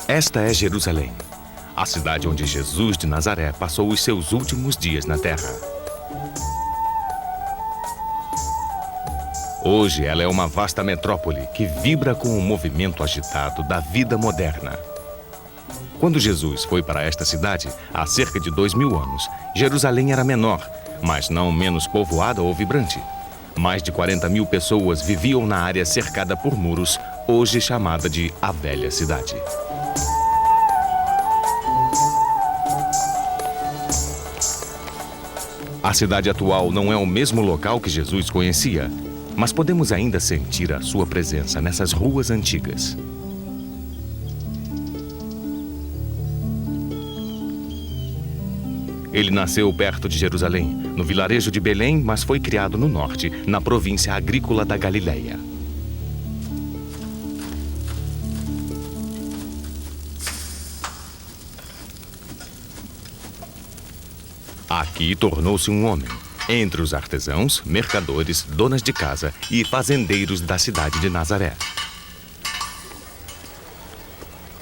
Esta é Jerusalém, a cidade onde Jesus de Nazaré passou os seus últimos dias na terra. Hoje ela é uma vasta metrópole que vibra com o movimento agitado da vida moderna. Quando Jesus foi para esta cidade, há cerca de 2000 anos, Jerusalém era menor, mas não menos povoada ou vibrante. Mais de 40.000 pessoas viviam na área cercada por muros, hoje chamada de a Velha Cidade. A cidade atual não é o mesmo local que Jesus conhecia, mas podemos ainda sentir a sua presença nessas ruas antigas. Ele nasceu perto de Jerusalém, no vilarejo de Belém, mas foi criado no norte, na província agrícola da Galileia. Aqui tornou-se um homem, entre os artesãos, mercadores, donas de casa e fazendeiros da cidade de Nazaré.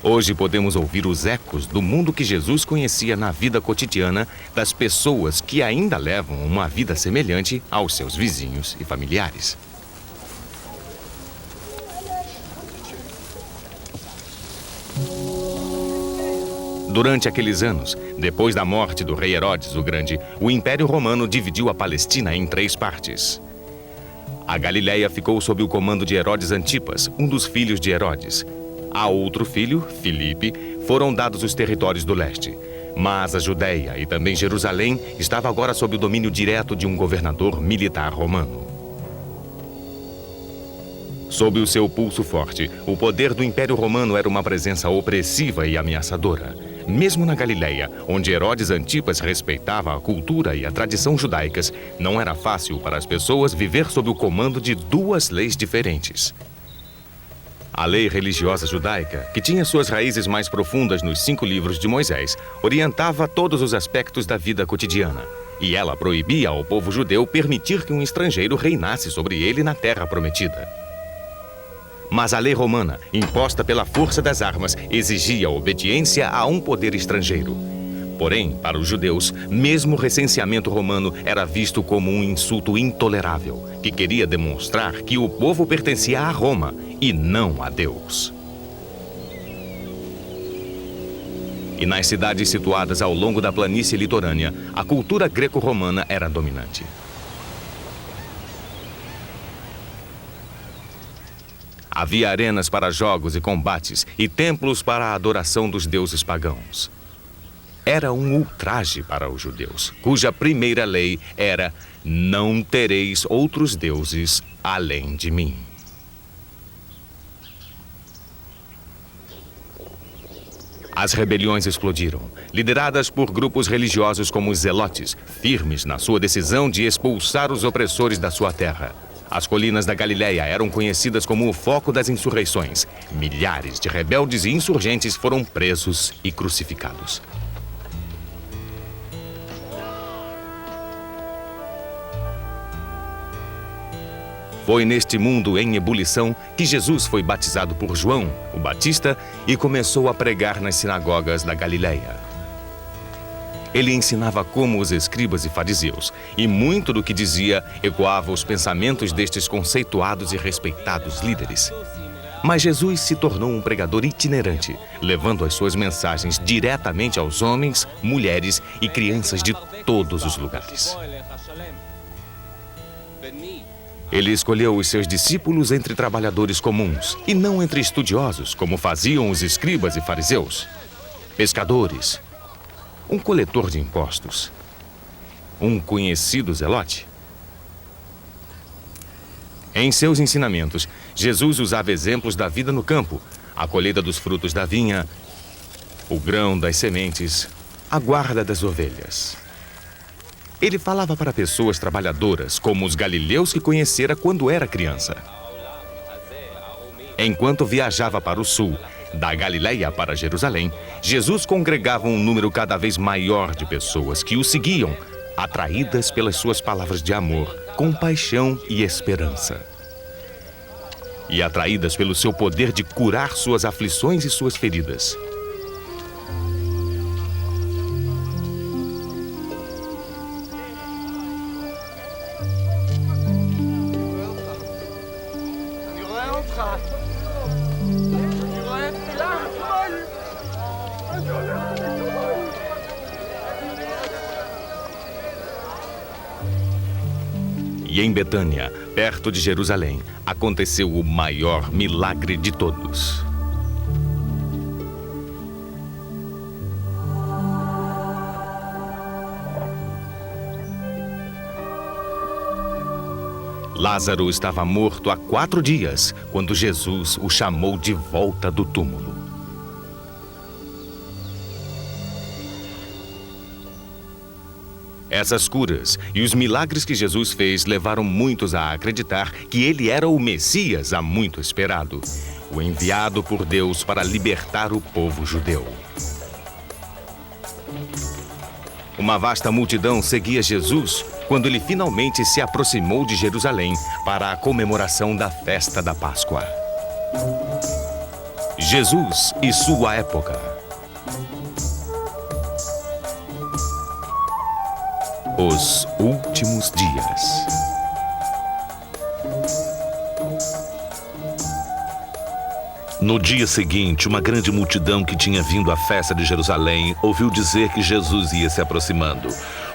Hoje podemos ouvir os ecos do mundo que Jesus conhecia na vida cotidiana das pessoas que ainda levam uma vida semelhante aos seus vizinhos e familiares. Durante aqueles anos, depois da morte do rei Herodes o Grande, o Império Romano dividiu a Palestina em 3 partes. A Galileia ficou sob o comando de Herodes Antipas, um dos filhos de Herodes. A outro filho, Filipe, foram dados os territórios do leste. Mas a Judéia e também Jerusalém estava agora sob o domínio direto de um governador militar romano. Sob o seu pulso forte, o poder do Império Romano era uma presença opressiva e ameaçadora. Mesmo na Galileia, onde Herodes Antipas respeitava a cultura e a tradição judaicas, não era fácil para as pessoas viver sob o comando de 2 leis diferentes. A lei religiosa judaica, que tinha suas raízes mais profundas nos 5 livros de Moisés, orientava todos os aspectos da vida cotidiana. E ela proibia ao povo judeu permitir que um estrangeiro reinasse sobre ele na terra prometida. Mas a lei romana, imposta pela força das armas, exigia obediência a um poder estrangeiro. Porém, para os judeus, mesmo o recenseamento romano era visto como um insulto intolerável, que queria demonstrar que o povo pertencia a Roma e não a Deus. E nas cidades situadas ao longo da planície litorânea, a cultura greco-romana era dominante. Havia arenas para jogos e combates e templos para a adoração dos deuses pagãos. Era um ultraje para os judeus, cuja primeira lei era: não tereis outros deuses além de mim. As rebeliões explodiram, lideradas por grupos religiosos como os zelotes, firmes na sua decisão de expulsar os opressores da sua terra. As colinas da Galileia eram conhecidas como o foco das insurreições. Milhares de rebeldes e insurgentes foram presos e crucificados. Foi neste mundo em ebulição que Jesus foi batizado por João, o Batista, e começou a pregar nas sinagogas da Galileia. Ele ensinava como os escribas e fariseus, e muito do que dizia ecoava os pensamentos destes conceituados e respeitados líderes. Mas Jesus se tornou um pregador itinerante, levando as suas mensagens diretamente aos homens, mulheres e crianças de todos os lugares. Ele escolheu os seus discípulos entre trabalhadores comuns, e não entre estudiosos, como faziam os escribas e fariseus. Pescadores, um coletor de impostos, um conhecido zelote. Em seus ensinamentos, Jesus usava exemplos da vida no campo, a colheita dos frutos da vinha, o grão das sementes, a guarda das ovelhas. Ele falava para pessoas trabalhadoras, como os galileus que conhecera quando era criança. Enquanto viajava para o sul, da Galileia para Jerusalém, Jesus congregava um número cada vez maior de pessoas que o seguiam, atraídas pelas suas palavras de amor, compaixão e esperança. E atraídas pelo seu poder de curar suas aflições e suas feridas. E em Betânia, perto de Jerusalém, aconteceu o maior milagre de todos. Lázaro estava morto há 4 dias, quando Jesus o chamou de volta do túmulo. Essas curas e os milagres que Jesus fez levaram muitos a acreditar que ele era o Messias há muito esperado, o enviado por Deus para libertar o povo judeu. Uma vasta multidão seguia Jesus quando ele finalmente se aproximou de Jerusalém para a comemoração da festa da Páscoa. Jesus e sua época. Os últimos dias. No dia seguinte, uma grande multidão que tinha vindo à festa de Jerusalém ouviu dizer que Jesus ia se aproximando.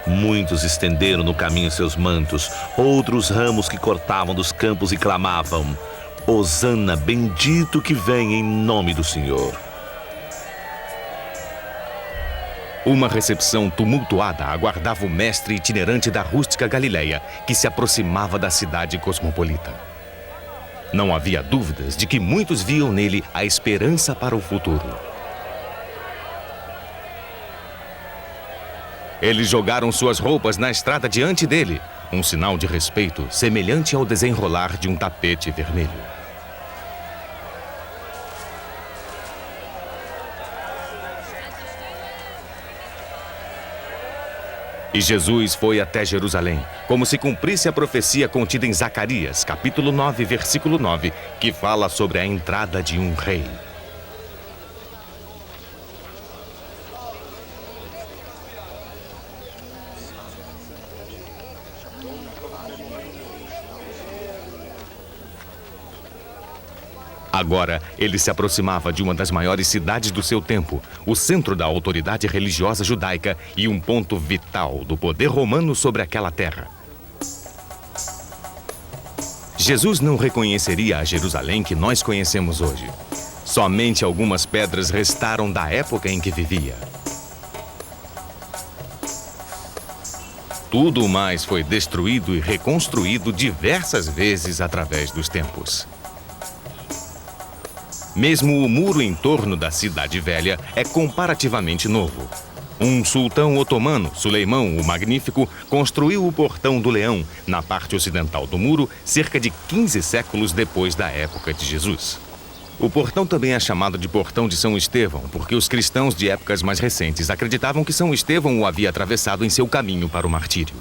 Muitos estenderam no caminho seus mantos, outros ramos que cortavam dos campos e clamavam: Hosana, bendito que vem em nome do Senhor. Uma recepção tumultuada aguardava o mestre itinerante da rústica Galileia, que se aproximava da cidade cosmopolita. Não havia dúvidas de que muitos viam nele a esperança para o futuro. Eles jogaram suas roupas na estrada diante dele, um sinal de respeito semelhante ao desenrolar de um tapete vermelho. E Jesus foi até Jerusalém, como se cumprisse a profecia contida em Zacarias, capítulo 9, versículo 9, que fala sobre a entrada de um rei. Agora, ele se aproximava de uma das maiores cidades do seu tempo, o centro da autoridade religiosa judaica e um ponto vital do poder romano sobre aquela terra. Jesus não reconheceria a Jerusalém que nós conhecemos hoje. Somente algumas pedras restaram da época em que vivia. Tudo mais foi destruído e reconstruído diversas vezes através dos tempos. Mesmo o muro em torno da Cidade Velha é comparativamente novo. Um sultão otomano, Suleimão o Magnífico, construiu o Portão do Leão, na parte ocidental do muro, cerca de 15 séculos depois da época de Jesus. O portão também é chamado de Portão de São Estevão, porque os cristãos de épocas mais recentes acreditavam que São Estevão o havia atravessado em seu caminho para o martírio.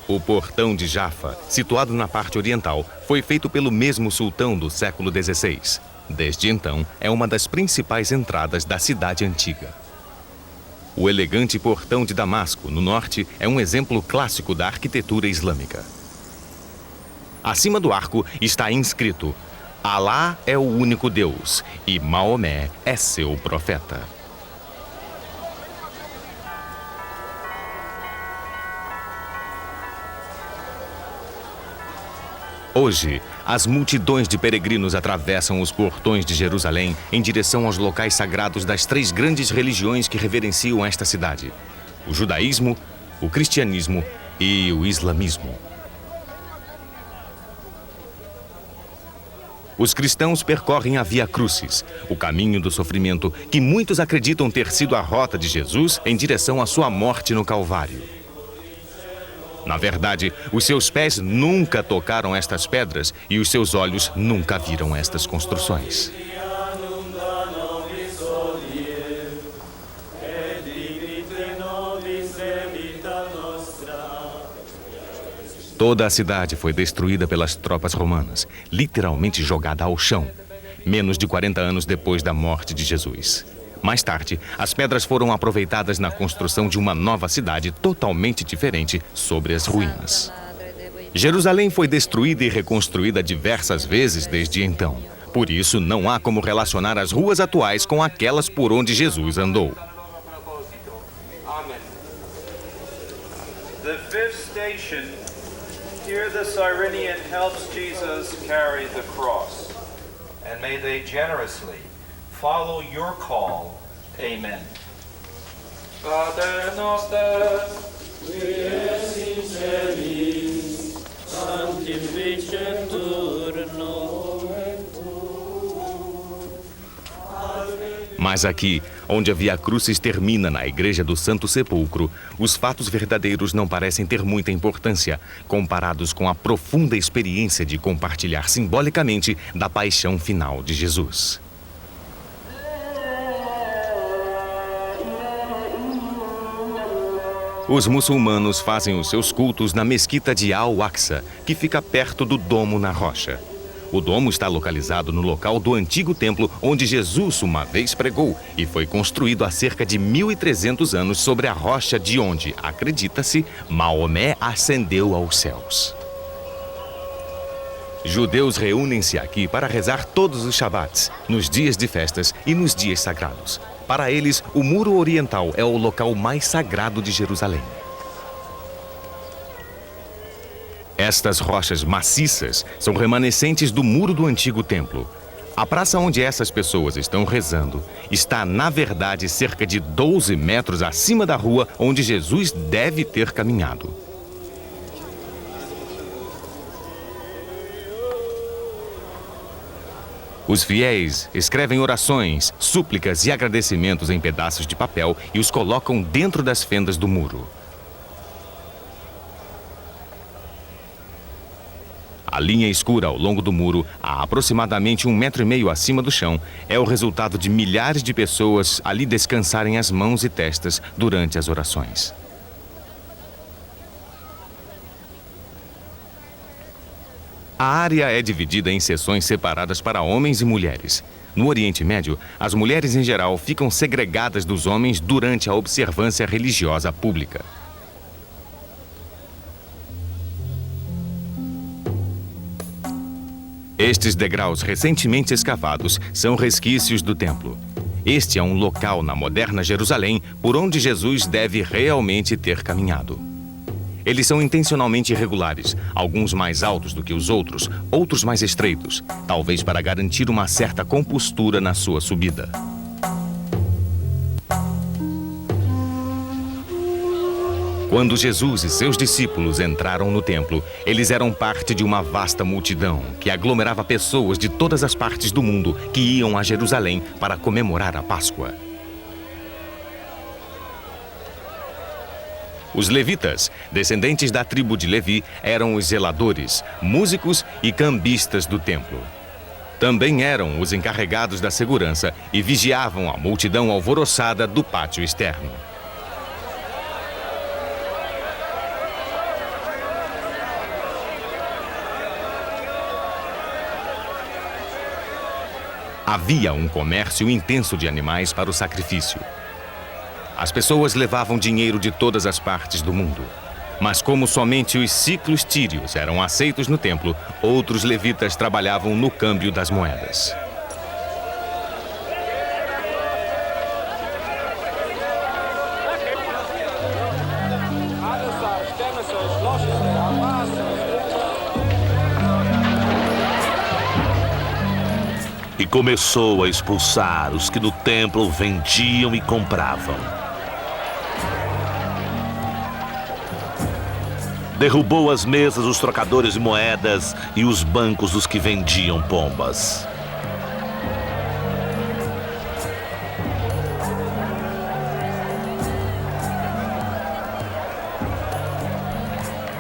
O Portão de Jafa, situado na parte oriental, foi feito pelo mesmo sultão do século XVI. Desde então, é uma das principais entradas da cidade antiga. O elegante Portão de Damasco, no norte, é um exemplo clássico da arquitetura islâmica. Acima do arco está inscrito: Alá é o único Deus e Maomé é seu profeta. Hoje, as multidões de peregrinos atravessam os portões de Jerusalém em direção aos locais sagrados das 3 grandes religiões que reverenciam esta cidade: o judaísmo, o cristianismo e o islamismo. Os cristãos percorrem a Via Crucis, o caminho do sofrimento, que muitos acreditam ter sido a rota de Jesus em direção à sua morte no Calvário. Na verdade, os seus pés nunca tocaram estas pedras e os seus olhos nunca viram estas construções. Toda a cidade foi destruída pelas tropas romanas, literalmente jogada ao chão, menos de 40 anos depois da morte de Jesus. Mais tarde, as pedras foram aproveitadas na construção de uma nova cidade totalmente diferente sobre as ruínas. Jerusalém foi destruída e reconstruída diversas vezes desde então. Por isso, não há como relacionar as ruas atuais com aquelas por onde Jesus andou. The fifth station, here the Cyrenian helps Jesus carry the cross. And may they generously follow your call. Amen. Pater noster, qui es in celis, sanctificetur nomen tuum. Mas aqui, onde a Via Crucis termina na Igreja do Santo Sepulcro, os fatos verdadeiros não parecem ter muita importância, comparados com a profunda experiência de compartilhar simbolicamente da paixão final de Jesus. Os muçulmanos fazem os seus cultos na mesquita de Al-Aqsa, que fica perto do Domo na Rocha. O domo está localizado no local do antigo templo onde Jesus uma vez pregou e foi construído há cerca de 1.300 anos sobre a rocha de onde, acredita-se, Maomé ascendeu aos céus. Judeus reúnem-se aqui para rezar todos os Shabats, nos dias de festas e nos dias sagrados. Para eles, o Muro Oriental é o local mais sagrado de Jerusalém. Estas rochas maciças são remanescentes do muro do antigo templo. A praça onde essas pessoas estão rezando está, na verdade, cerca de 12 metros acima da rua onde Jesus deve ter caminhado. Os fiéis escrevem orações, súplicas e agradecimentos em pedaços de papel e os colocam dentro das fendas do muro. A linha escura ao longo do muro, a aproximadamente 1,5 metros acima do chão, é o resultado de milhares de pessoas ali descansarem as mãos e testas durante as orações. A área é dividida em seções separadas para homens e mulheres. No Oriente Médio, as mulheres em geral ficam segregadas dos homens durante a observância religiosa pública. Estes degraus recentemente escavados são resquícios do templo. Este é um local na moderna Jerusalém por onde Jesus deve realmente ter caminhado. Eles são intencionalmente irregulares, alguns mais altos do que os outros mais estreitos, talvez para garantir uma certa compostura na sua subida. Quando Jesus e seus discípulos entraram no templo, eles eram parte de uma vasta multidão que aglomerava pessoas de todas as partes do mundo que iam a Jerusalém para comemorar a Páscoa. Os levitas, descendentes da tribo de Levi, eram os zeladores, músicos e cambistas do templo. Também eram os encarregados da segurança e vigiavam a multidão alvoroçada do pátio externo. Havia um comércio intenso de animais para o sacrifício. As pessoas levavam dinheiro de todas as partes do mundo. Mas como somente os ciclos tírios eram aceitos no templo, outros levitas trabalhavam no câmbio das moedas. E começou a expulsar os que no templo vendiam e compravam. Derrubou as mesas dos trocadores de moedas e os bancos dos que vendiam pombas.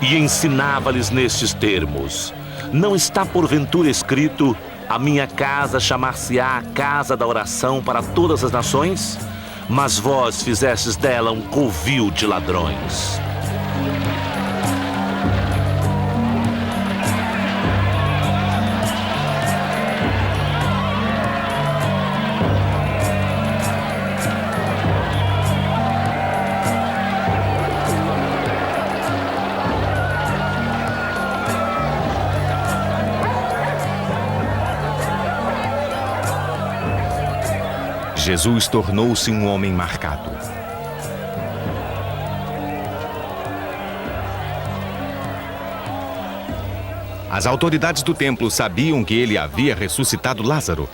E ensinava-lhes nestes termos: não está porventura escrito: a minha casa chamar-se-á a casa da oração para todas as nações? Mas vós fizestes dela um covil de ladrões. Jesus tornou-se um homem marcado. As autoridades do templo sabiam que ele havia ressuscitado Lázaro.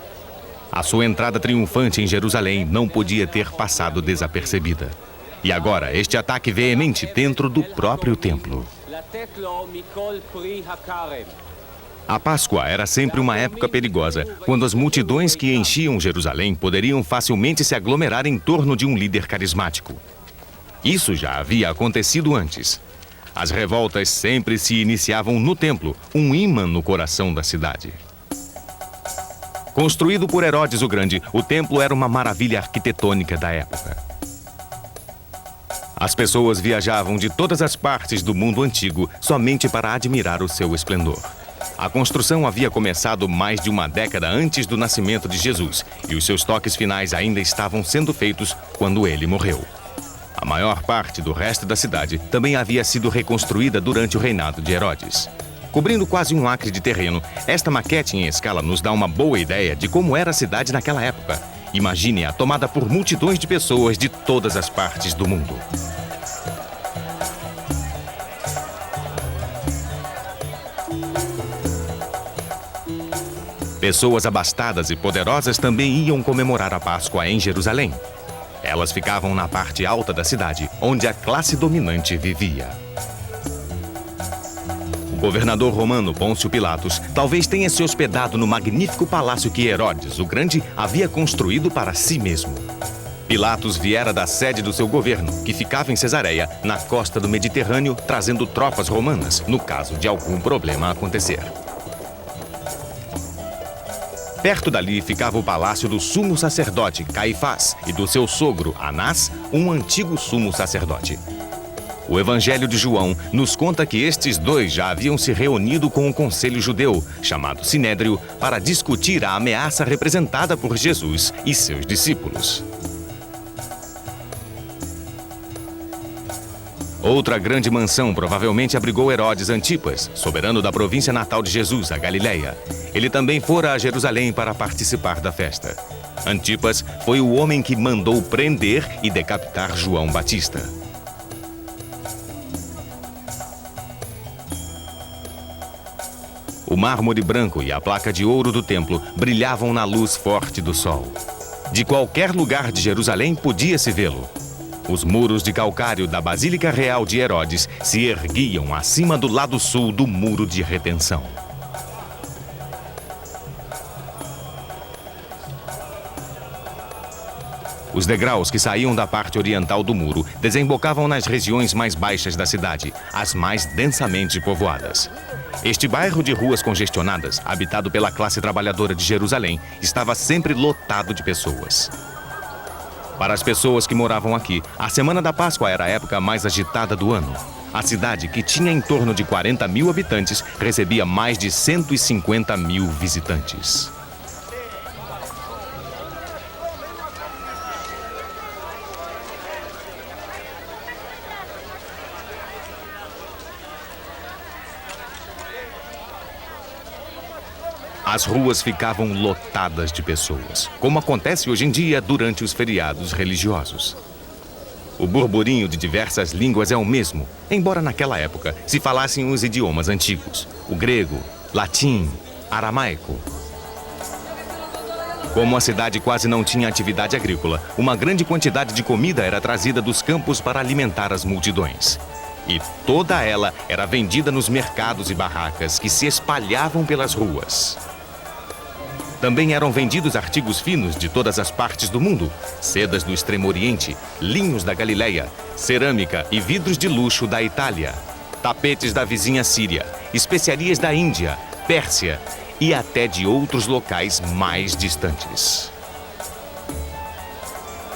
A sua entrada triunfante em Jerusalém não podia ter passado desapercebida. E agora, este ataque veemente dentro do próprio templo. A Páscoa era sempre uma época perigosa, quando as multidões que enchiam Jerusalém poderiam facilmente se aglomerar em torno de um líder carismático. Isso já havia acontecido antes. As revoltas sempre se iniciavam no templo, um ímã no coração da cidade. Construído por Herodes o Grande, o templo era uma maravilha arquitetônica da época. As pessoas viajavam de todas as partes do mundo antigo somente para admirar o seu esplendor. A construção havia começado mais de uma década antes do nascimento de Jesus, e os seus toques finais ainda estavam sendo feitos quando ele morreu. A maior parte do resto da cidade também havia sido reconstruída durante o reinado de Herodes. Cobrindo quase um acre de terreno, esta maquete em escala nos dá uma boa ideia de como era a cidade naquela época. Imagine-a tomada por multidões de pessoas de todas as partes do mundo. Pessoas abastadas e poderosas também iam comemorar a Páscoa em Jerusalém. Elas ficavam na parte alta da cidade, onde a classe dominante vivia. O governador romano Pôncio Pilatos talvez tenha se hospedado no magnífico palácio que Herodes o Grande havia construído para si mesmo. Pilatos viera da sede do seu governo, que ficava em Cesareia, na costa do Mediterrâneo, trazendo tropas romanas, no caso de algum problema acontecer. Perto dali ficava o palácio do sumo sacerdote Caifás e do seu sogro Anás, um antigo sumo sacerdote. O Evangelho de João nos conta que estes dois já haviam se reunido com o conselho judeu, chamado Sinédrio, para discutir a ameaça representada por Jesus e seus discípulos. Outra grande mansão provavelmente abrigou Herodes Antipas, soberano da província natal de Jesus, a Galileia. Ele também fora a Jerusalém para participar da festa. Antipas foi o homem que mandou prender e decapitar João Batista. O mármore branco e a placa de ouro do templo brilhavam na luz forte do sol. De qualquer lugar de Jerusalém podia-se vê-lo. Os muros de calcário da Basílica Real de Herodes se erguiam acima do lado sul do Muro de Retenção. Os degraus que saíam da parte oriental do muro desembocavam nas regiões mais baixas da cidade, as mais densamente povoadas. Este bairro de ruas congestionadas, habitado pela classe trabalhadora de Jerusalém, estava sempre lotado de pessoas. Para as pessoas que moravam aqui, a Semana da Páscoa era a época mais agitada do ano. A cidade, que tinha em torno de 40 mil habitantes, recebia mais de 150 mil visitantes. As ruas ficavam lotadas de pessoas, como acontece hoje em dia durante os feriados religiosos. O burburinho de diversas línguas é o mesmo, embora naquela época se falassem os idiomas antigos, o grego, latim, aramaico. Como a cidade quase não tinha atividade agrícola, uma grande quantidade de comida era trazida dos campos para alimentar as multidões. E toda ela era vendida nos mercados e barracas que se espalhavam pelas ruas. Também eram vendidos artigos finos de todas as partes do mundo, sedas do Extremo Oriente, linhos da Galileia, cerâmica e vidros de luxo da Itália, tapetes da vizinha Síria, especiarias da Índia, Pérsia e até de outros locais mais distantes.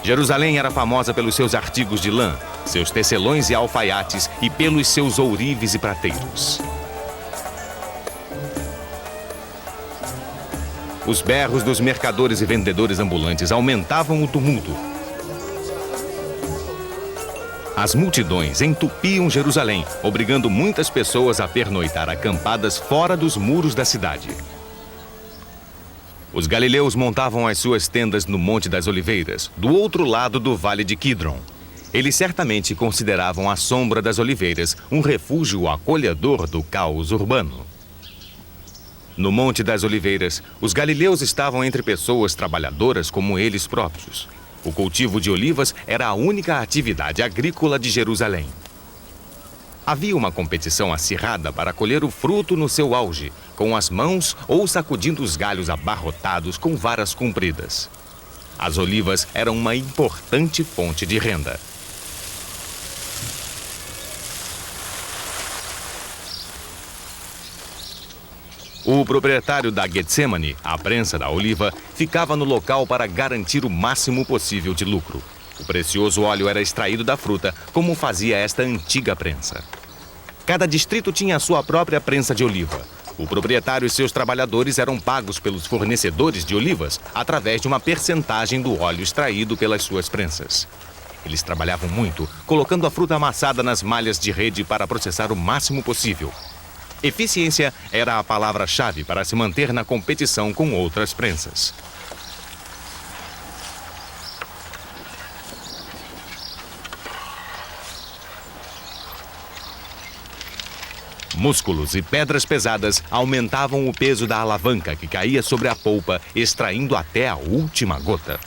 Jerusalém era famosa pelos seus artigos de lã, seus tecelões e alfaiates e pelos seus ourives e prateiros. Os berros dos mercadores e vendedores ambulantes aumentavam o tumulto. As multidões entupiam Jerusalém, obrigando muitas pessoas a pernoitar acampadas fora dos muros da cidade. Os galileus montavam as suas tendas no Monte das Oliveiras, do outro lado do Vale de Quidron. Eles certamente consideravam a sombra das oliveiras um refúgio acolhedor do caos urbano. No Monte das Oliveiras, os galileus estavam entre pessoas trabalhadoras como eles próprios. O cultivo de olivas era a única atividade agrícola de Jerusalém. Havia uma competição acirrada para colher o fruto no seu auge, com as mãos ou sacudindo os galhos abarrotados com varas compridas. As olivas eram uma importante fonte de renda. O proprietário da Getsemane, a prensa da oliva, ficava no local para garantir o máximo possível de lucro. O precioso óleo era extraído da fruta, como fazia esta antiga prensa. Cada distrito tinha a sua própria prensa de oliva. O proprietário e seus trabalhadores eram pagos pelos fornecedores de olivas através de uma percentagem do óleo extraído pelas suas prensas. Eles trabalhavam muito, colocando a fruta amassada nas malhas de rede para processar o máximo possível. Eficiência era a palavra-chave para se manter na competição com outras prensas. Músculos e pedras pesadas aumentavam o peso da alavanca que caía sobre a polpa, extraindo até a última gota.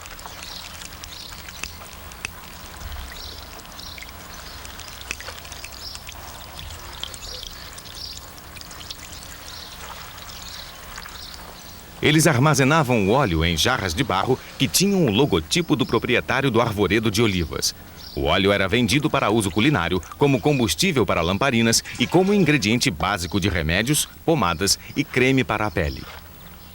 Eles armazenavam o óleo em jarras de barro que tinham o logotipo do proprietário do arvoredo de olivas. O óleo era vendido para uso culinário, como combustível para lamparinas e como ingrediente básico de remédios, pomadas e creme para a pele.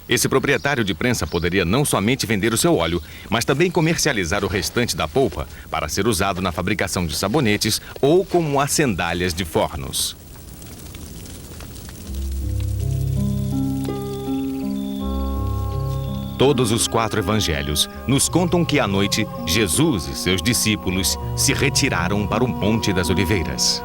Esse proprietário de prensa poderia não somente vender o seu óleo, mas também comercializar o restante da polpa para ser usado na fabricação de sabonetes ou como as sandálias de fornos. Todos os 4 evangelhos nos contam que à noite, Jesus e seus discípulos se retiraram para o Monte das Oliveiras.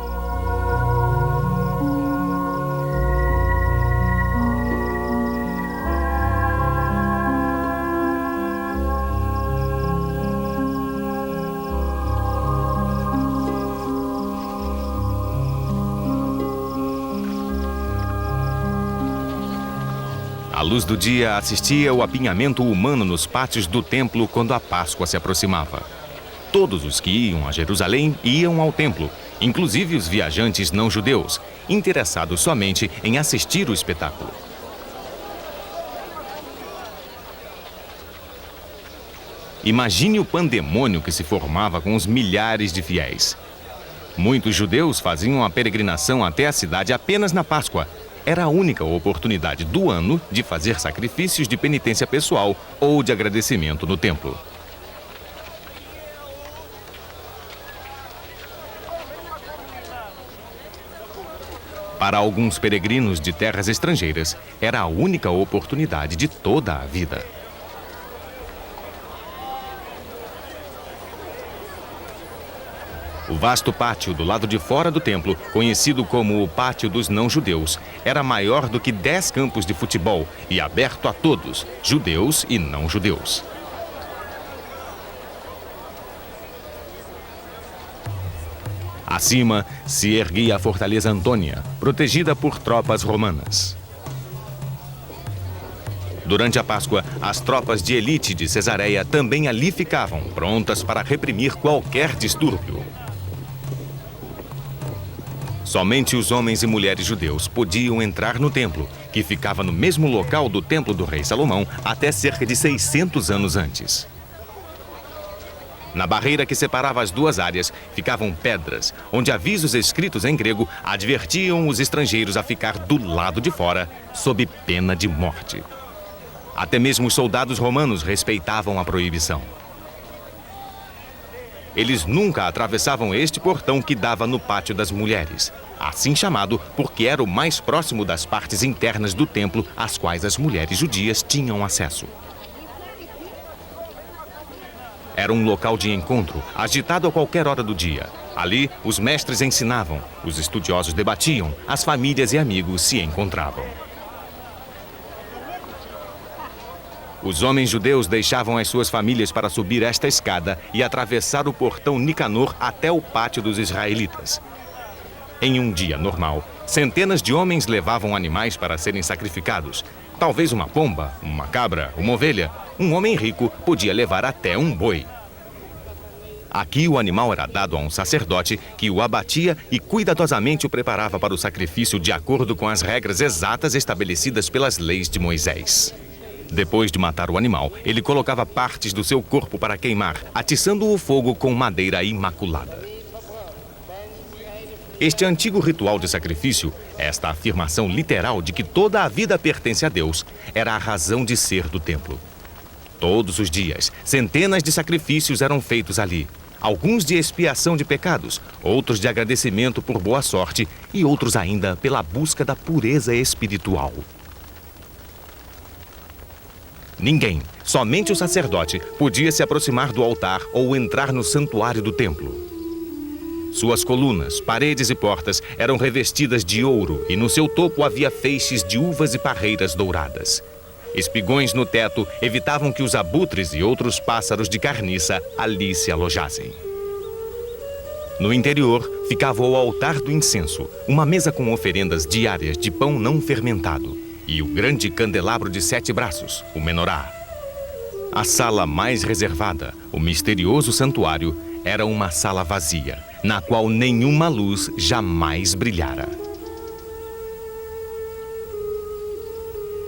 A luz do dia assistia o apinhamento humano nos pátios do templo quando a Páscoa se aproximava. Todos os que iam a Jerusalém iam ao templo, inclusive os viajantes não-judeus, interessados somente em assistir o espetáculo. Imagine o pandemônio que se formava com os milhares de fiéis. Muitos judeus faziam a peregrinação até a cidade apenas na Páscoa. Era a única oportunidade do ano de fazer sacrifícios de penitência pessoal ou de agradecimento no templo. Para alguns peregrinos de terras estrangeiras, era a única oportunidade de toda a vida. O vasto pátio do lado de fora do templo, conhecido como o Pátio dos Não-Judeus, era maior do que 10 campos de futebol e aberto a todos, judeus e não-judeus. Acima se erguia a Fortaleza Antônia, protegida por tropas romanas. Durante a Páscoa, as tropas de elite de Cesareia também ali ficavam, prontas para reprimir qualquer distúrbio. Somente os homens e mulheres judeus podiam entrar no templo, que ficava no mesmo local do templo do rei Salomão até cerca de 600 anos antes. Na barreira que separava as duas áreas ficavam pedras, onde avisos escritos em grego advertiam os estrangeiros a ficar do lado de fora, sob pena de morte. Até mesmo os soldados romanos respeitavam a proibição. Eles nunca atravessavam este portão que dava no Pátio das Mulheres, assim chamado porque era o mais próximo das partes internas do templo às quais as mulheres judias tinham acesso. Era um local de encontro, agitado a qualquer hora do dia. Ali, os mestres ensinavam, os estudiosos debatiam, as famílias e amigos se encontravam. Os homens judeus deixavam as suas famílias para subir esta escada e atravessar o portão Nicanor até o pátio dos israelitas. Em um dia normal, centenas de homens levavam animais para serem sacrificados. Talvez uma pomba, uma cabra, uma ovelha. Um homem rico podia levar até um boi. Aqui o animal era dado a um sacerdote que o abatia e cuidadosamente o preparava para o sacrifício de acordo com as regras exatas estabelecidas pelas leis de Moisés. Depois de matar o animal, ele colocava partes do seu corpo para queimar, atiçando o fogo com madeira imaculada. Este antigo ritual de sacrifício, esta afirmação literal de que toda a vida pertence a Deus, era a razão de ser do templo. Todos os dias, centenas de sacrifícios eram feitos ali. Alguns de expiação de pecados, outros de agradecimento por boa sorte e outros ainda pela busca da pureza espiritual. Ninguém, somente o sacerdote, podia se aproximar do altar ou entrar no santuário do templo. Suas colunas, paredes e portas eram revestidas de ouro e no seu topo havia feixes de uvas e parreiras douradas. Espigões no teto evitavam que os abutres e outros pássaros de carniça ali se alojassem. No interior ficava o altar do incenso, uma mesa com oferendas diárias de pão não fermentado e o grande candelabro de 7 braços, o menorá. A sala mais reservada, o misterioso santuário, era uma sala vazia, na qual nenhuma luz jamais brilhara.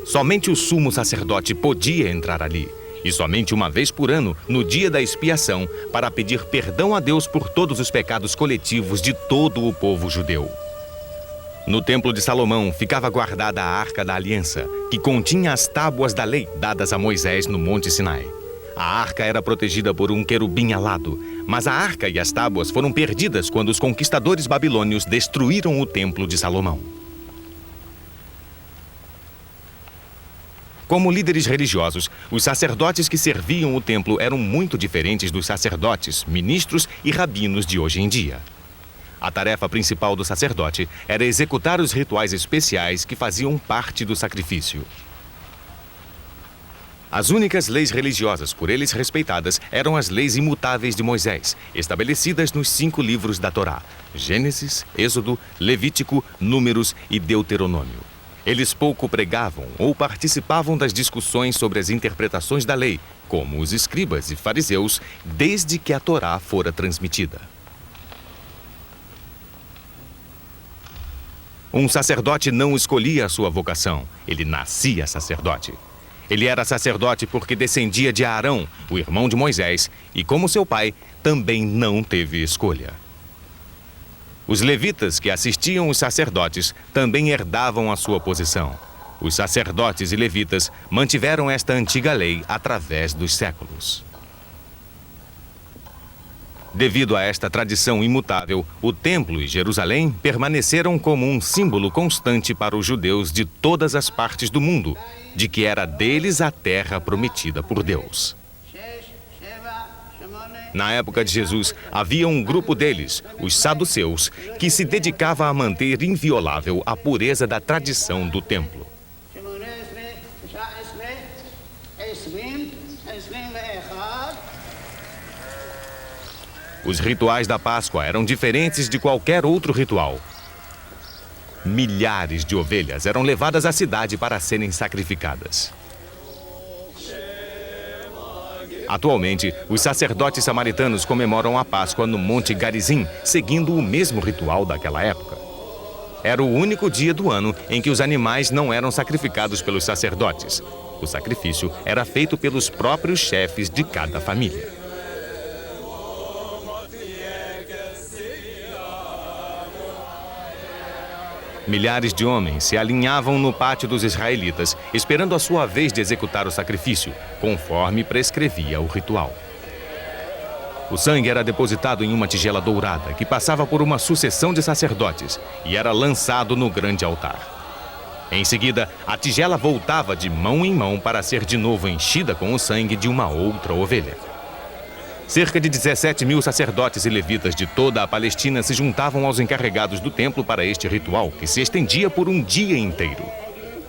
Somente o sumo sacerdote podia entrar ali, e somente uma vez por ano, no dia da expiação, para pedir perdão a Deus por todos os pecados coletivos de todo o povo judeu. No templo de Salomão ficava guardada a Arca da Aliança, que continha as tábuas da lei dadas a Moisés no Monte Sinai. A arca era protegida por um querubim alado, mas a arca e as tábuas foram perdidas quando os conquistadores babilônios destruíram o templo de Salomão. Como líderes religiosos, os sacerdotes que serviam o templo eram muito diferentes dos sacerdotes, ministros e rabinos de hoje em dia. A tarefa principal do sacerdote era executar os rituais especiais que faziam parte do sacrifício. As únicas leis religiosas por eles respeitadas eram as leis imutáveis de Moisés, estabelecidas nos 5 livros da Torá: Gênesis, Êxodo, Levítico, Números e Deuteronômio. Eles pouco pregavam ou participavam das discussões sobre as interpretações da lei, como os escribas e fariseus, desde que a Torá fora transmitida. Um sacerdote não escolhia a sua vocação, ele nascia sacerdote. Ele era sacerdote porque descendia de Arão, o irmão de Moisés, e como seu pai, também não teve escolha. Os levitas que assistiam os sacerdotes também herdavam a sua posição. Os sacerdotes e levitas mantiveram esta antiga lei através dos séculos. Devido a esta tradição imutável, o templo e Jerusalém permaneceram como um símbolo constante para os judeus de todas as partes do mundo, de que era deles a terra prometida por Deus. Na época de Jesus, havia um grupo deles, os saduceus, que se dedicava a manter inviolável a pureza da tradição do templo. Os rituais da Páscoa eram diferentes de qualquer outro ritual. Milhares de ovelhas eram levadas à cidade para serem sacrificadas. Atualmente, os sacerdotes samaritanos comemoram a Páscoa no Monte Garizim, seguindo o mesmo ritual daquela época. Era o único dia do ano em que os animais não eram sacrificados pelos sacerdotes. O sacrifício era feito pelos próprios chefes de cada família. Milhares de homens se alinhavam no pátio dos israelitas, esperando a sua vez de executar o sacrifício, conforme prescrevia o ritual. O sangue era depositado em uma tigela dourada, que passava por uma sucessão de sacerdotes, e era lançado no grande altar. Em seguida, a tigela voltava de mão em mão para ser de novo enchida com o sangue de uma outra ovelha. Cerca de 17 mil sacerdotes e levitas de toda a Palestina se juntavam aos encarregados do templo para este ritual, que se estendia por um dia inteiro.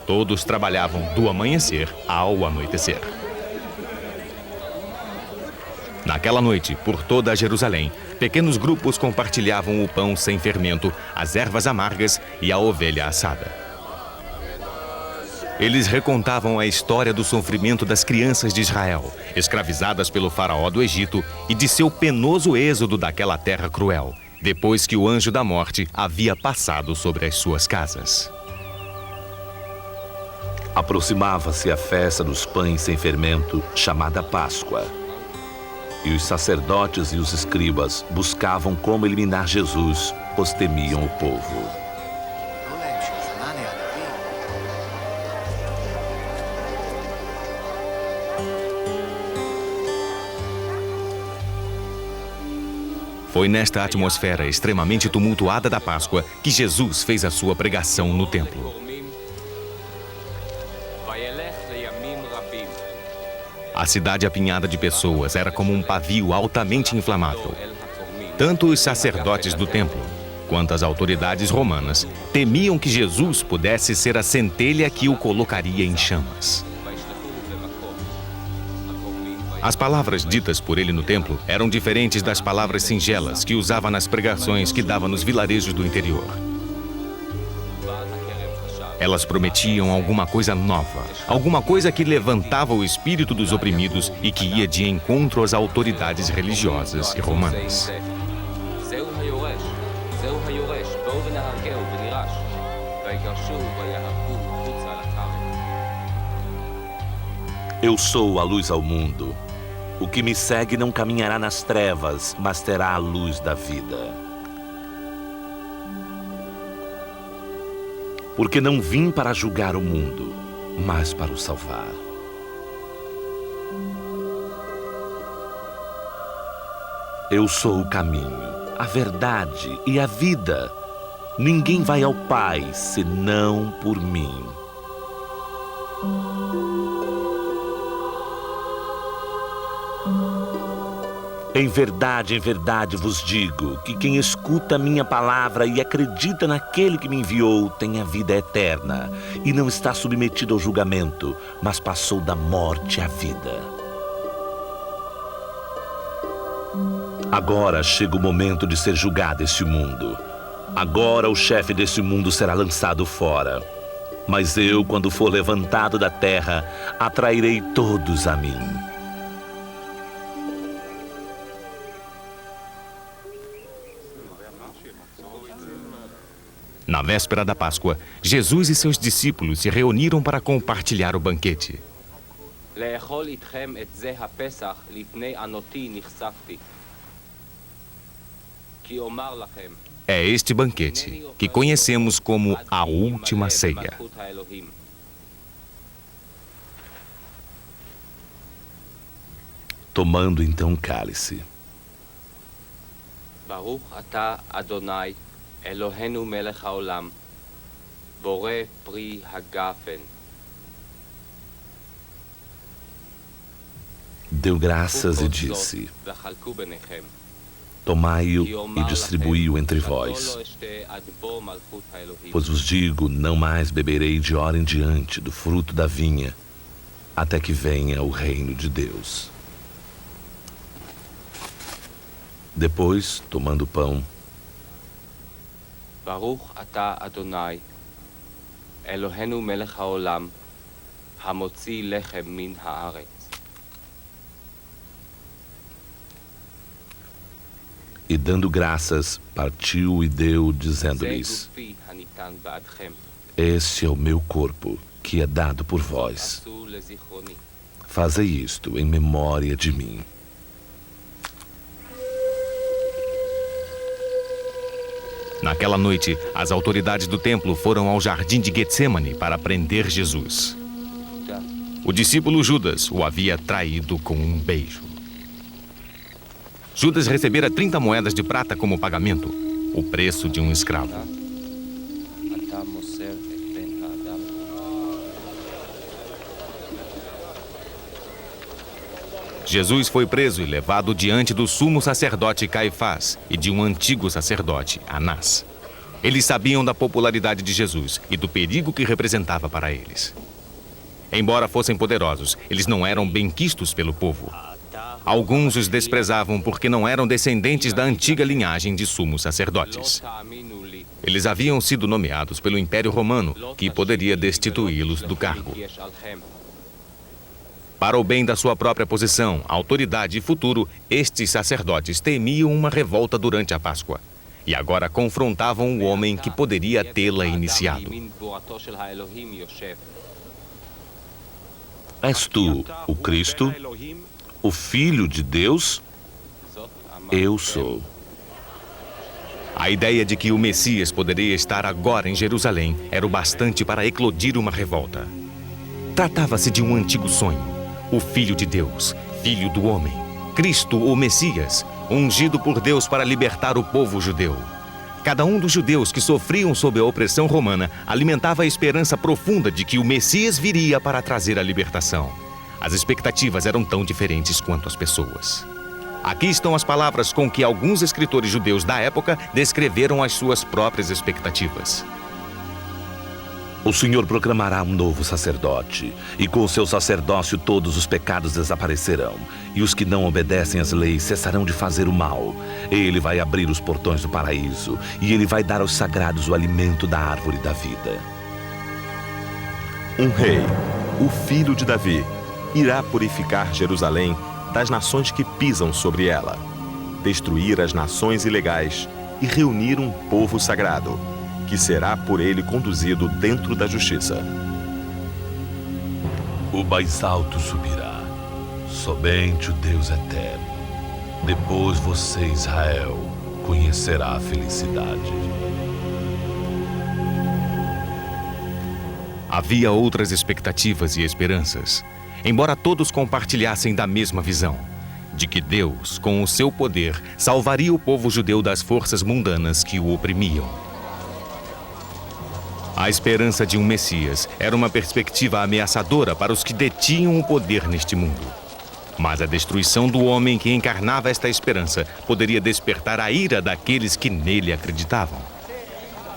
Todos trabalhavam do amanhecer ao anoitecer. Naquela noite, por toda Jerusalém, pequenos grupos compartilhavam o pão sem fermento, as ervas amargas e a ovelha assada. Eles recontavam a história do sofrimento das crianças de Israel, escravizadas pelo faraó do Egito, e de seu penoso êxodo daquela terra cruel, depois que o anjo da morte havia passado sobre as suas casas. Aproximava-se a festa dos pães sem fermento, chamada Páscoa. E os sacerdotes e os escribas buscavam como eliminar Jesus, pois temiam o povo. Foi nesta atmosfera extremamente tumultuada da Páscoa que Jesus fez a sua pregação no templo. A cidade apinhada de pessoas era como um pavio altamente inflamável. Tanto os sacerdotes do templo quanto as autoridades romanas temiam que Jesus pudesse ser a centelha que o colocaria em chamas. As palavras ditas por ele no templo eram diferentes das palavras singelas que usava nas pregações que dava nos vilarejos do interior. Elas prometiam alguma coisa nova, alguma coisa que levantava o espírito dos oprimidos e que ia de encontro às autoridades religiosas e romanas. Eu sou a luz ao mundo. O que me segue não caminhará nas trevas, mas terá a luz da vida. Porque não vim para julgar o mundo, mas para o salvar. Eu sou o caminho, a verdade e a vida. Ninguém vai ao Pai senão por mim. Em verdade vos digo que quem escuta a minha palavra e acredita naquele que me enviou tem a vida eterna e não está submetido ao julgamento, mas passou da morte à vida. Agora chega o momento de ser julgado este mundo. Agora o chefe deste mundo será lançado fora. Mas eu, quando for levantado da terra, atrairei todos a mim. Na véspera da Páscoa, Jesus e seus discípulos se reuniram para compartilhar o banquete. É este banquete que conhecemos como a última ceia. Tomando então o cálice. Baruch atah Adonai Eloheinu melech haolam, borei pri hagafen. Deu graças e disse: Tomai-o e distribui-o entre vós. Pois vos digo, não mais beberei de hora em diante do fruto da vinha, até que venha o reino de Deus. Depois, tomando o pão, Baruch atah Adonai, Eloheinu melech haolam, hamotzi lechem min haaretz. E dando graças, partiu e deu, dizendo-lhes: Este é o meu corpo, que é dado por vós. Fazei isto em memória de mim. Naquela noite, as autoridades do templo foram ao jardim de Getsemane para prender Jesus. O discípulo Judas o havia traído com um beijo. Judas recebera 30 moedas de prata como pagamento, o preço de um escravo. Jesus foi preso e levado diante do sumo sacerdote Caifás e de um antigo sacerdote, Anás. Eles sabiam da popularidade de Jesus e do perigo que representava para eles. Embora fossem poderosos, eles não eram benquistos pelo povo. Alguns os desprezavam porque não eram descendentes da antiga linhagem de sumos sacerdotes. Eles haviam sido nomeados pelo Império Romano, que poderia destituí-los do cargo. Para o bem da sua própria posição, autoridade e futuro, estes sacerdotes temiam uma revolta durante a Páscoa. E agora confrontavam o homem que poderia tê-la iniciado. És tu o Cristo, o Filho de Deus? Eu sou. A ideia de que o Messias poderia estar agora em Jerusalém era o bastante para eclodir uma revolta. Tratava-se de um antigo sonho. O Filho de Deus, Filho do homem, Cristo, o Messias, ungido por Deus para libertar o povo judeu. Cada um dos judeus que sofriam sob a opressão romana alimentava a esperança profunda de que o Messias viria para trazer a libertação. As expectativas eram tão diferentes quanto as pessoas. Aqui estão as palavras com que alguns escritores judeus da época descreveram as suas próprias expectativas. O Senhor proclamará um novo sacerdote, e com o seu sacerdócio todos os pecados desaparecerão, e os que não obedecem às leis cessarão de fazer o mal. Ele vai abrir os portões do paraíso, e ele vai dar aos sagrados o alimento da árvore da vida. Um rei, o filho de Davi, irá purificar Jerusalém das nações que pisam sobre ela, destruir as nações ilegais e reunir um povo sagrado, que será por ele conduzido dentro da justiça. O mais alto subirá, somente o Deus eterno. Depois você, Israel, conhecerá a felicidade. Havia outras expectativas e esperanças, embora todos compartilhassem da mesma visão, de que Deus, com o seu poder, salvaria o povo judeu das forças mundanas que o oprimiam. A esperança de um Messias era uma perspectiva ameaçadora para os que detinham o poder neste mundo. Mas a destruição do homem que encarnava esta esperança poderia despertar a ira daqueles que nele acreditavam.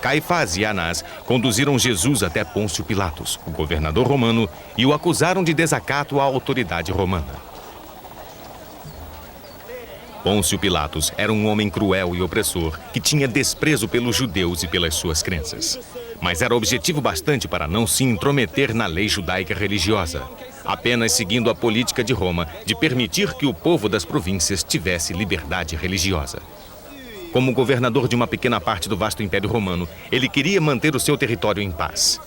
Caifás e Anás conduziram Jesus até Pôncio Pilatos, o governador romano, e o acusaram de desacato à autoridade romana. Pôncio Pilatos era um homem cruel e opressor que tinha desprezo pelos judeus e pelas suas crenças. Mas era objetivo bastante para não se intrometer na lei judaica religiosa, apenas seguindo a política de Roma de permitir que o povo das províncias tivesse liberdade religiosa. Como governador de uma pequena parte do vasto Império Romano, ele queria manter o seu território em paz.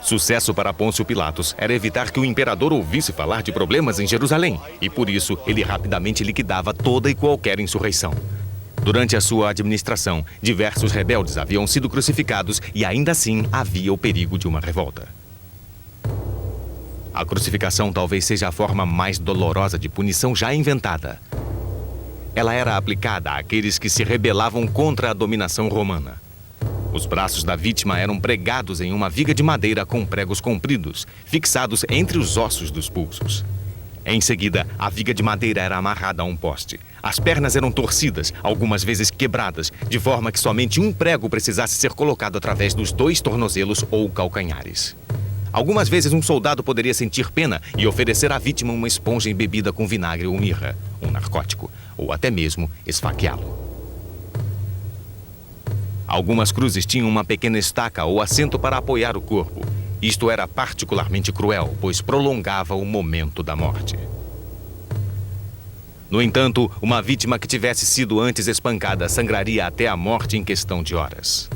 Sucesso para Pôncio Pilatos era evitar que o imperador ouvisse falar de problemas em Jerusalém, e por isso ele rapidamente liquidava toda e qualquer insurreição. Durante a sua administração, diversos rebeldes haviam sido crucificados e ainda assim havia o perigo de uma revolta. A crucificação talvez seja a forma mais dolorosa de punição já inventada. Ela era aplicada àqueles que se rebelavam contra a dominação romana. Os braços da vítima eram pregados em uma viga de madeira com pregos compridos, fixados entre os ossos dos pulsos. Em seguida, a viga de madeira era amarrada a um poste. As pernas eram torcidas, algumas vezes quebradas, de forma que somente um prego precisasse ser colocado através dos 2 tornozelos ou calcanhares. Algumas vezes um soldado poderia sentir pena e oferecer à vítima uma esponja embebida com vinagre ou mirra, um narcótico, ou até mesmo esfaqueá-lo. Algumas cruzes tinham uma pequena estaca ou assento para apoiar o corpo. Isto era particularmente cruel, pois prolongava o momento da morte. No entanto, uma vítima que tivesse sido antes espancada sangraria até a morte em questão de horas.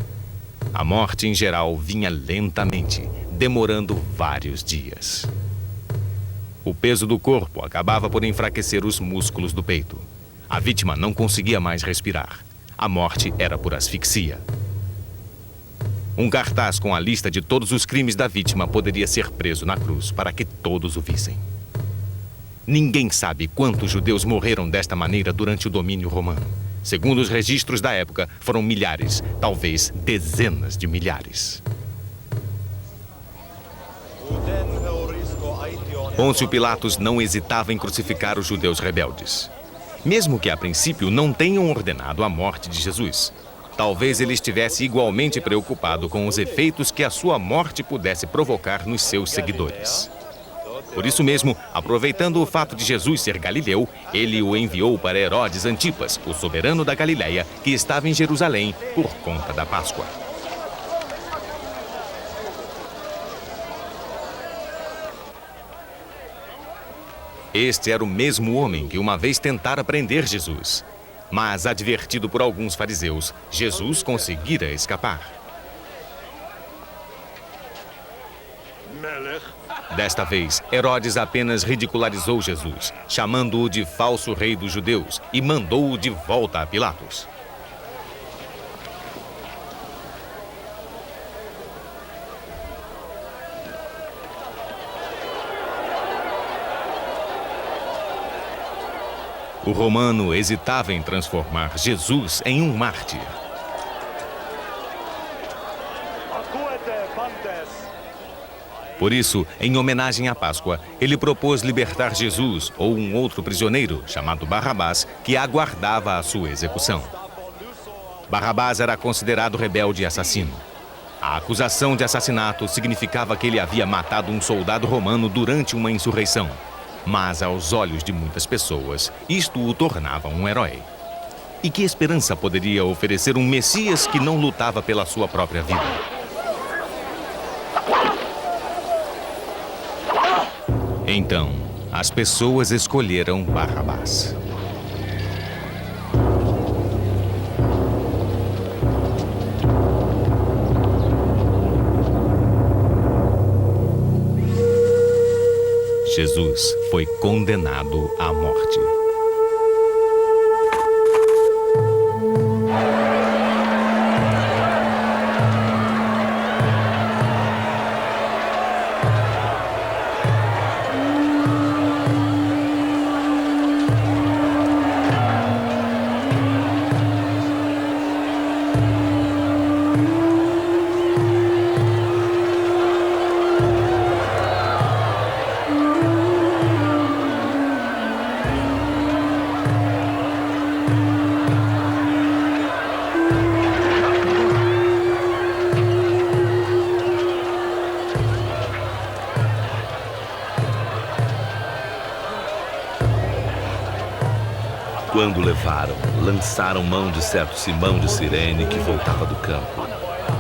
A morte, em geral, vinha lentamente, demorando vários dias. O peso do corpo acabava por enfraquecer os músculos do peito. A vítima não conseguia mais respirar. A morte era por asfixia. Um cartaz com a lista de todos os crimes da vítima poderia ser preso na cruz para que todos o vissem. Ninguém sabe quantos judeus morreram desta maneira durante o domínio romano. Segundo os registros da época, foram milhares, talvez dezenas de milhares. Pôncio Pilatos não hesitava em crucificar os judeus rebeldes. Mesmo que a princípio não tenham ordenado a morte de Jesus. Talvez ele estivesse igualmente preocupado com os efeitos que a sua morte pudesse provocar nos seus seguidores. Por isso mesmo, aproveitando o fato de Jesus ser galileu, ele o enviou para Herodes Antipas, o soberano da Galileia, que estava em Jerusalém por conta da Páscoa. Este era o mesmo homem que uma vez tentara prender Jesus. Mas, advertido por alguns fariseus, Jesus conseguira escapar. Desta vez, Herodes apenas ridicularizou Jesus, chamando-o de falso rei dos judeus e mandou-o de volta a Pilatos. O romano hesitava em transformar Jesus em um mártir. Por isso, em homenagem à Páscoa, ele propôs libertar Jesus ou um outro prisioneiro, chamado Barrabás, que aguardava a sua execução. Barrabás era considerado rebelde e assassino. A acusação de assassinato significava que ele havia matado um soldado romano durante uma insurreição. Mas, aos olhos de muitas pessoas, isto o tornava um herói. E que esperança poderia oferecer um Messias que não lutava pela sua própria vida? Então, as pessoas escolheram Barrabás. Jesus foi condenado à morte. Quando levaram, lançaram mão de certo Simão de Cirene que voltava do campo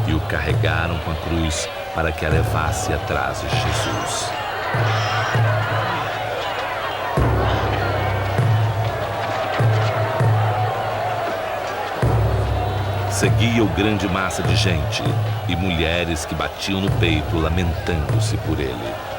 e o carregaram com a cruz para que a levasse atrás de Jesus. Seguia o grande massa de gente e mulheres que batiam no peito lamentando-se por ele.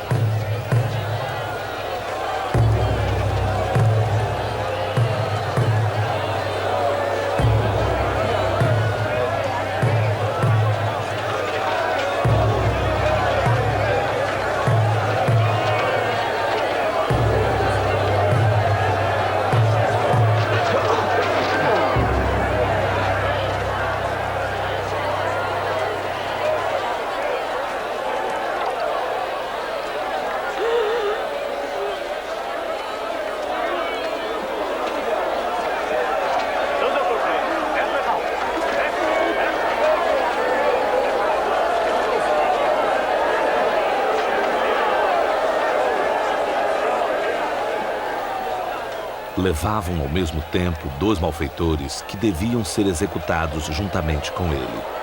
Levavam ao mesmo tempo 2 malfeitores que deviam ser executados juntamente com ele.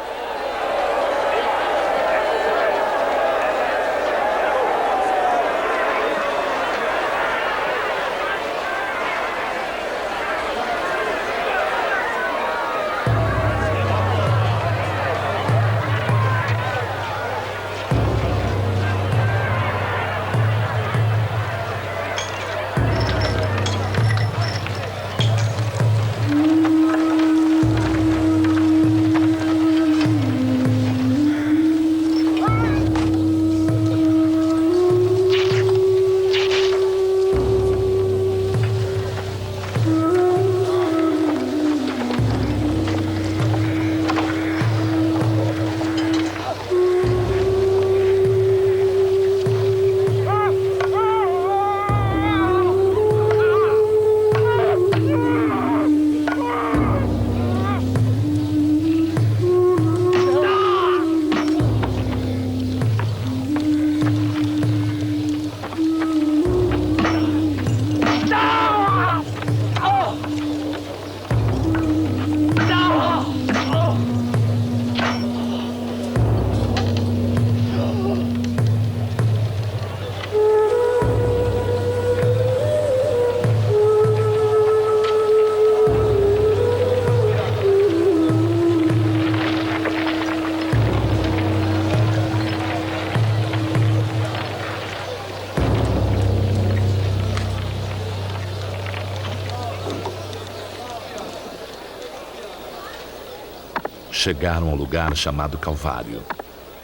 Chegaram ao lugar chamado Calvário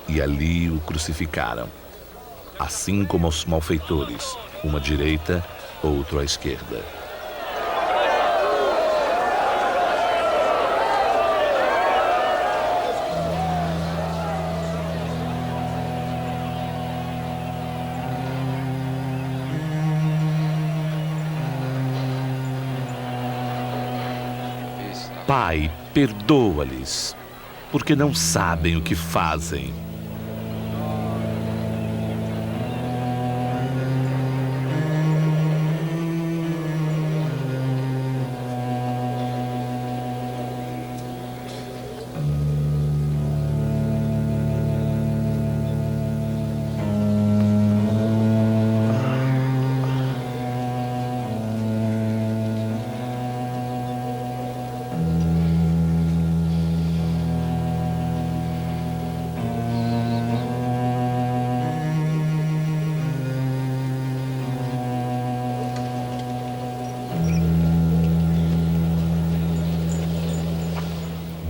e ali o crucificaram, assim como aos malfeitores, uma à direita, outro à esquerda. Pai, perdoa-lhes, porque não sabem o que fazem.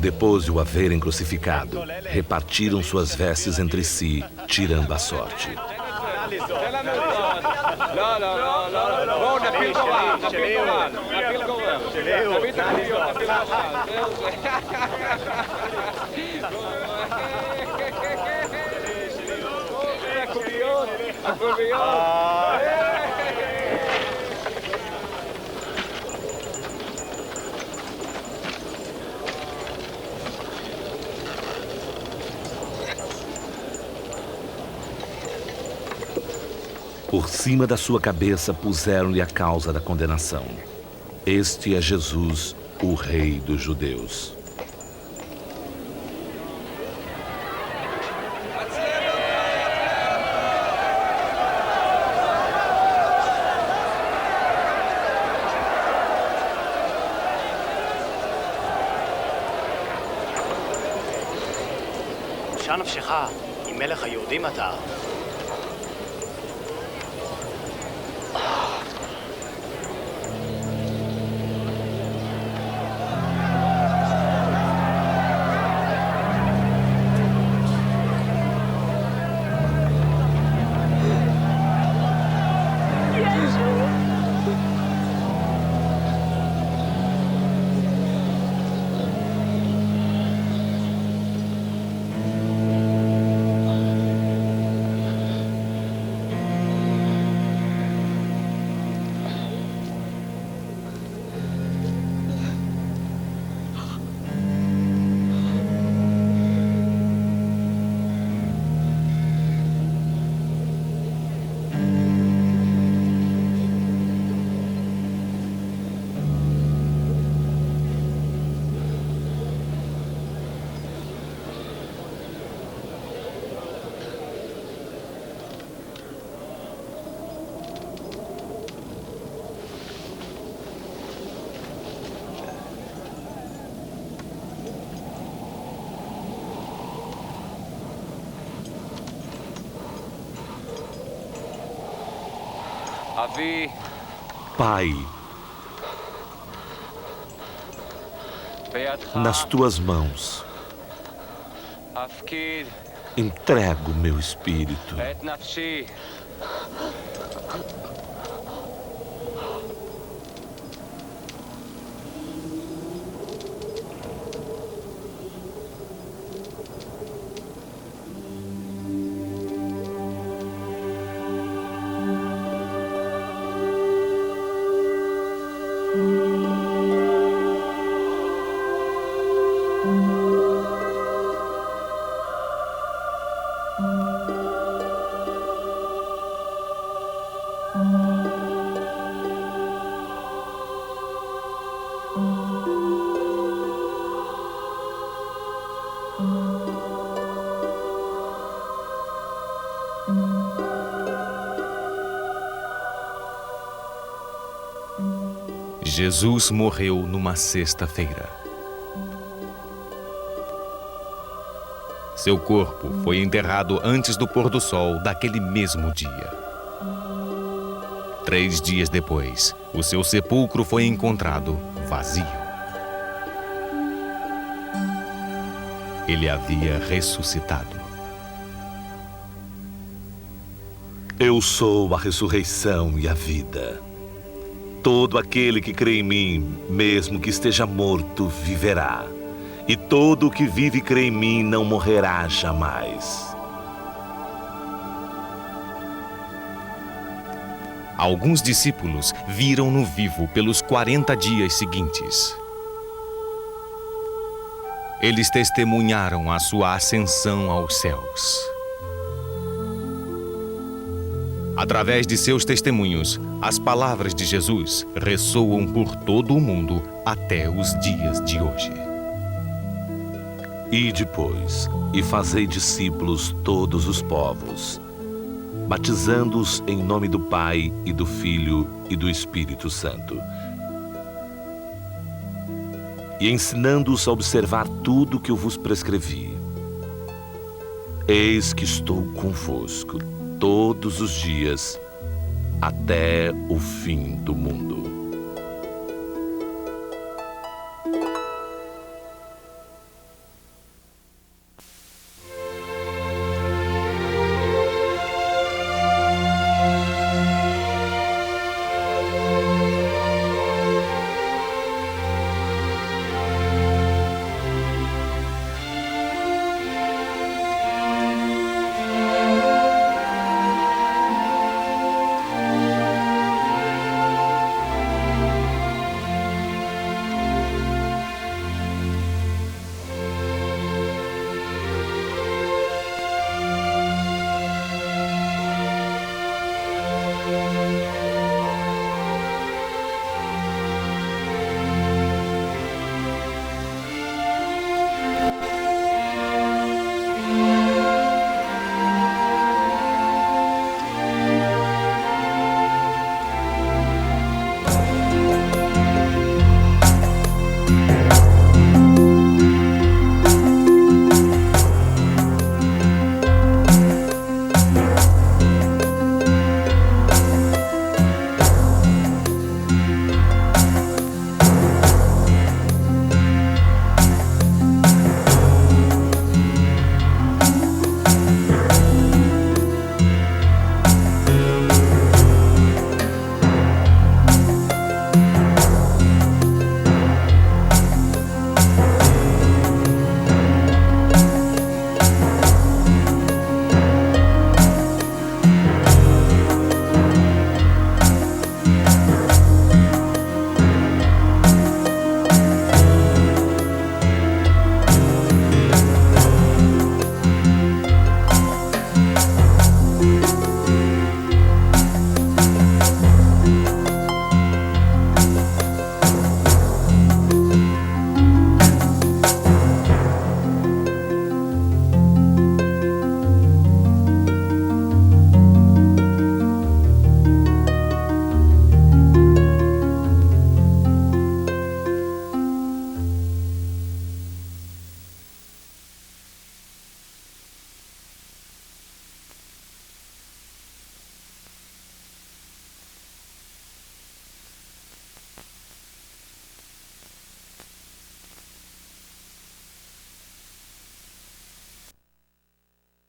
Depois de o haverem crucificado, repartiram suas vestes entre si, tirando a sorte. Por cima da sua cabeça puseram-lhe a causa da condenação. Este é Jesus, o Rei dos Judeus. הושע נפשך, אם מלך היהודים אתה. Pai, nas tuas mãos entrego meu espírito. Jesus morreu numa sexta-feira. Seu corpo foi enterrado antes do pôr do sol daquele mesmo dia. 3 dias depois, o seu sepulcro foi encontrado vazio. ele havia ressuscitado. Eu sou a ressurreição e a vida. Todo aquele que crê em mim, mesmo que esteja morto, viverá. E todo o que vive e crê em mim não morrerá jamais. Alguns discípulos viram-no vivo pelos 40 dias seguintes. Eles testemunharam a sua ascensão aos céus. Através de seus testemunhos, as palavras de Jesus ressoam por todo o mundo até os dias de hoje. Ide, pois, e fazei discípulos todos os povos, batizando-os em nome do Pai e do Filho e do Espírito Santo, e ensinando-os a observar tudo o que eu vos prescrevi. Eis que estou convosco todos os dias, até o fim do mundo.